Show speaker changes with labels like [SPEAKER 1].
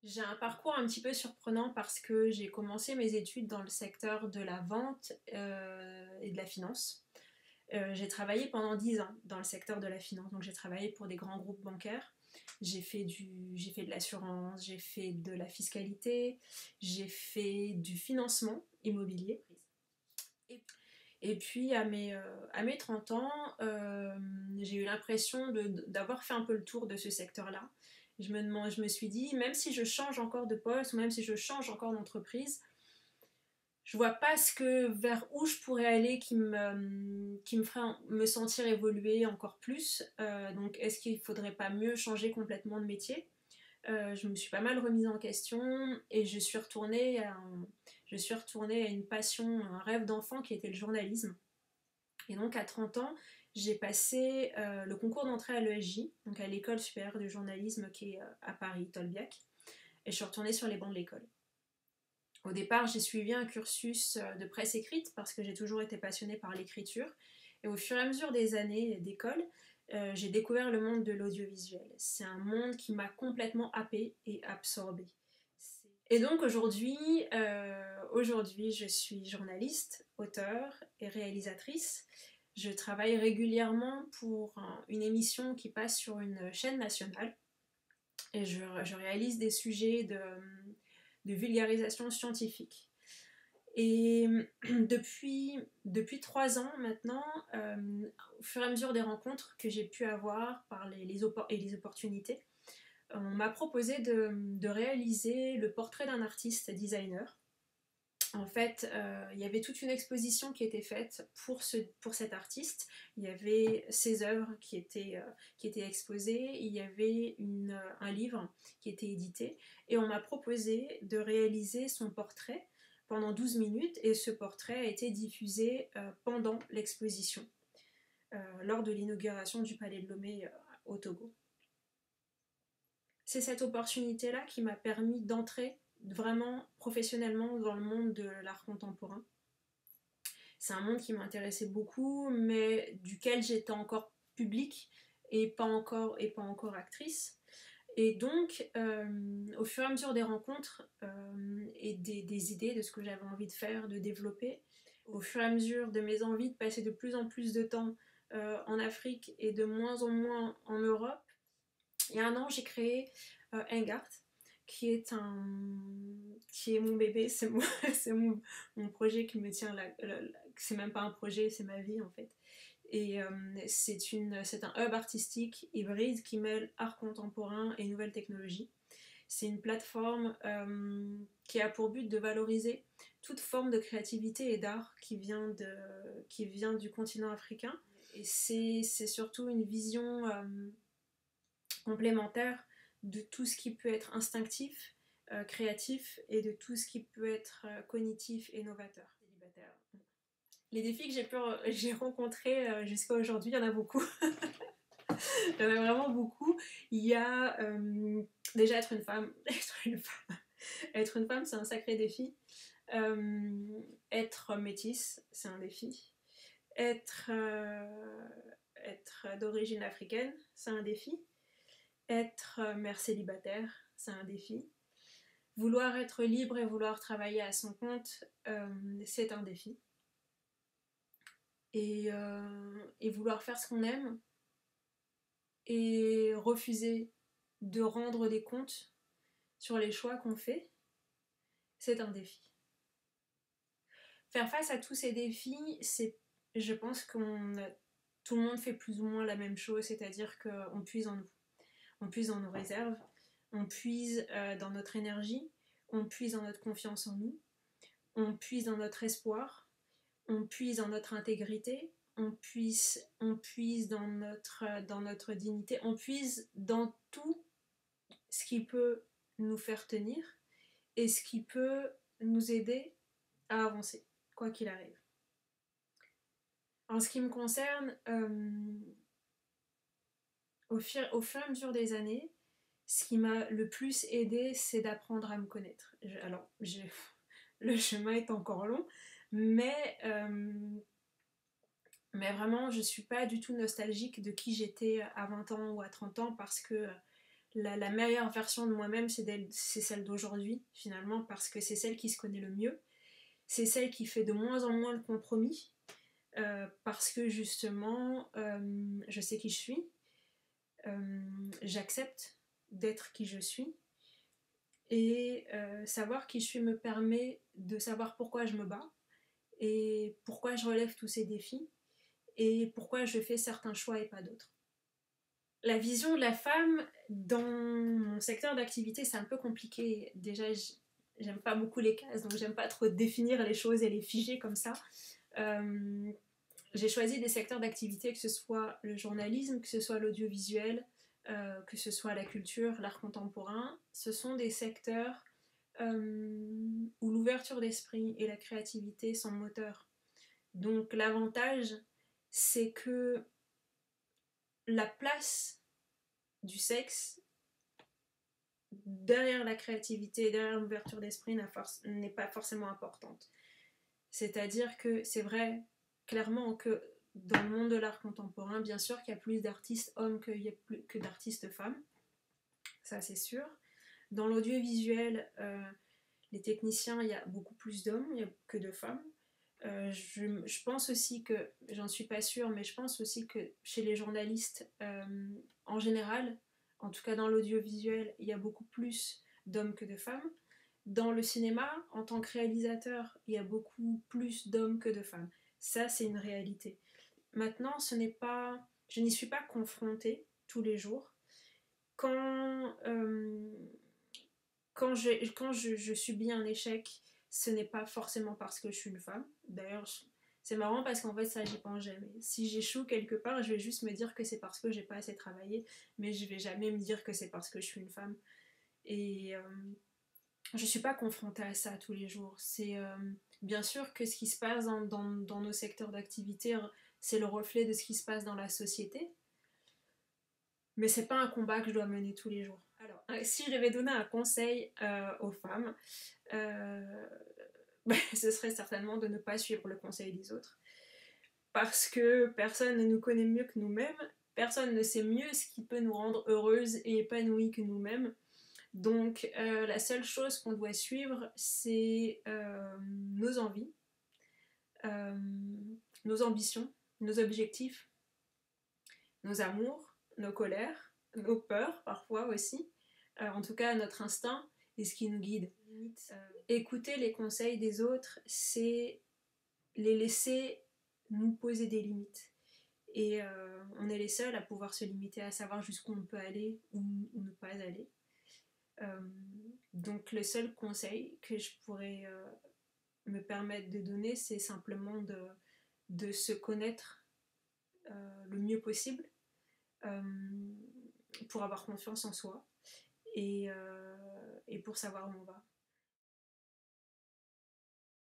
[SPEAKER 1] J'ai un parcours un petit peu surprenant parce que j'ai commencé mes études dans le secteur de la vente et de la finance. J'ai travaillé pendant 10 ans dans le secteur de la finance, donc j'ai travaillé pour des grands groupes bancaires. J'ai fait de l'assurance, j'ai fait de la fiscalité, j'ai fait du financement immobilier. Et, et puis à mes 30 ans, j'ai eu l'impression d'avoir fait un peu le tour de ce secteur-là. Je me suis dit, même si je change encore de poste ou même si je change encore d'entreprise, je vois pas vers où je pourrais aller qui me ferait me sentir évoluer encore plus. Donc est-ce qu'il faudrait pas mieux changer complètement de métier? Je me suis pas mal remise en question et je suis retournée à une passion, un rêve d'enfant qui était le journalisme. Et donc à 30 ans, j'ai passé le concours d'entrée à l'ESJ, donc à l'école supérieure du journalisme qui est à Paris, Tolbiac, et je suis retournée sur les bancs de l'école. Au départ, j'ai suivi un cursus de presse écrite parce que j'ai toujours été passionnée par l'écriture. Et au fur et à mesure des années d'école, j'ai découvert le monde de l'audiovisuel. C'est un monde qui m'a complètement happée et absorbée. Et donc aujourd'hui, je suis journaliste, auteure et réalisatrice. Je travaille régulièrement pour une émission qui passe sur une chaîne nationale et je réalise des sujets de vulgarisation scientifique. Et depuis 3 ans maintenant, au fur et à mesure des rencontres que j'ai pu avoir par les opportunités, on m'a proposé de réaliser le portrait d'un artiste designer. En fait, il y avait toute une exposition qui était faite pour cet artiste. Il y avait ses œuvres qui étaient exposées, il y avait un livre qui était édité, et on m'a proposé de réaliser son portrait pendant 12 minutes, et ce portrait a été diffusé pendant l'exposition, lors de l'inauguration du Palais de Lomé au Togo. C'est cette opportunité-là qui m'a permis d'entrer vraiment professionnellement dans le monde de l'art contemporain. C'est un monde qui m'intéressait beaucoup, mais duquel j'étais encore publique et pas encore actrice. Et donc, au fur et à mesure des rencontres et des idées de ce que j'avais envie de faire, de développer, au fur et à mesure de mes envies de passer de plus en plus de temps en Afrique et de moins en moins en Europe, il y a un an, j'ai créé Engart, qui est mon bébé, c'est mon projet qui me tient c'est même pas un projet, c'est ma vie en fait. Et c'est un hub artistique hybride qui mêle art contemporain et nouvelles technologies. C'est une plateforme qui a pour but de valoriser toute forme de créativité et d'art qui vient du continent africain. Et c'est surtout une vision complémentaire de tout ce qui peut être instinctif, créatif et de tout ce qui peut être cognitif et novateur. Les défis que j'ai rencontrés jusqu'à aujourd'hui, il y en a beaucoup. Il y en a vraiment beaucoup. Il y a déjà être une femme. Être une femme, c'est un sacré défi. Être métisse, c'est un défi. Être, être d'origine africaine, c'est un défi. Être mère célibataire, c'est un défi. Vouloir être libre et vouloir travailler à son compte, c'est un défi. Et vouloir faire ce qu'on aime et refuser de rendre des comptes sur les choix qu'on fait, c'est un défi. Faire face à tous ces défis, je pense tout le monde fait plus ou moins la même chose, c'est-à-dire qu'on puise en nous. On puise dans nos réserves, on puise dans notre énergie, on puise dans notre confiance en nous, on puise dans notre espoir, on puise dans notre intégrité, on puise dans notre dignité, on puise dans tout ce qui peut nous faire tenir et ce qui peut nous aider à avancer, quoi qu'il arrive. En ce qui me concerne, au fur et à mesure des années, ce qui m'a le plus aidé, c'est d'apprendre à me connaître. Le chemin est encore long, mais vraiment, je suis pas du tout nostalgique de qui j'étais à 20 ans ou à 30 ans parce que la meilleure version de moi-même, c'est celle d'aujourd'hui, finalement, parce que c'est celle qui se connaît le mieux. C'est celle qui fait de moins en moins de compromis, parce que justement, je sais qui je suis, j'accepte d'être qui je suis, et savoir qui je suis me permet de savoir pourquoi je me bats, et pourquoi je relève tous ces défis, et pourquoi je fais certains choix et pas d'autres. La vision de la femme dans mon secteur d'activité, c'est un peu compliqué. Déjà, j'aime pas beaucoup les cases, donc j'aime pas trop définir les choses et les figer comme ça. J'ai choisi des secteurs d'activité, que ce soit le journalisme, que ce soit l'audiovisuel, que ce soit la culture, l'art contemporain. Ce sont des secteurs où l'ouverture d'esprit et la créativité sont moteurs. Donc l'avantage, c'est que la place du sexe derrière la créativité, derrière l'ouverture d'esprit n'est pas forcément importante. C'est-à-dire que c'est vrai clairement que dans le monde de l'art contemporain, bien sûr qu'il y a plus d'artistes hommes que d'artistes femmes, ça c'est sûr. Dans l'audiovisuel, les techniciens, il y a beaucoup plus d'hommes que de femmes. Je pense aussi que, j'en suis pas sûre, mais je pense aussi que chez les journalistes, en général, en tout cas dans l'audiovisuel, il y a beaucoup plus d'hommes que de femmes. Dans le cinéma, en tant que réalisateur, il y a beaucoup plus d'hommes que de femmes. Ça, c'est une réalité. Maintenant, je n'y suis pas confrontée tous les jours. Quand, je subis un échec, ce n'est pas forcément parce que je suis une femme. D'ailleurs, c'est marrant parce qu'en fait, ça, j'y pense jamais. Si j'échoue quelque part, je vais juste me dire que c'est parce que j'ai pas assez travaillé, mais je vais jamais me dire que c'est parce que je suis une femme. Et je suis pas confrontée à ça tous les jours. C'est bien sûr que ce qui se passe dans nos secteurs d'activité, c'est le reflet de ce qui se passe dans la société, mais c'est pas un combat que je dois mener tous les jours. Alors, si je devais donner un conseil aux femmes, ce serait certainement de ne pas suivre le conseil des autres. Parce que personne ne nous connaît mieux que nous-mêmes, personne ne sait mieux ce qui peut nous rendre heureuses et épanouies que nous-mêmes. Donc la seule chose qu'on doit suivre, c'est nos envies, euh, nos ambitions, nos objectifs, nos amours, nos colères, nos peurs parfois aussi, en tout cas notre instinct et ce qui nous guide. Écouter les conseils des autres, c'est les laisser nous poser des limites. Et on est les seuls à pouvoir se limiter, à savoir jusqu'où on peut aller ou ne pas aller. Donc le seul conseil que je pourrais me permettre de donner, c'est simplement de se connaître le mieux possible, pour avoir confiance en soi et pour savoir où on va.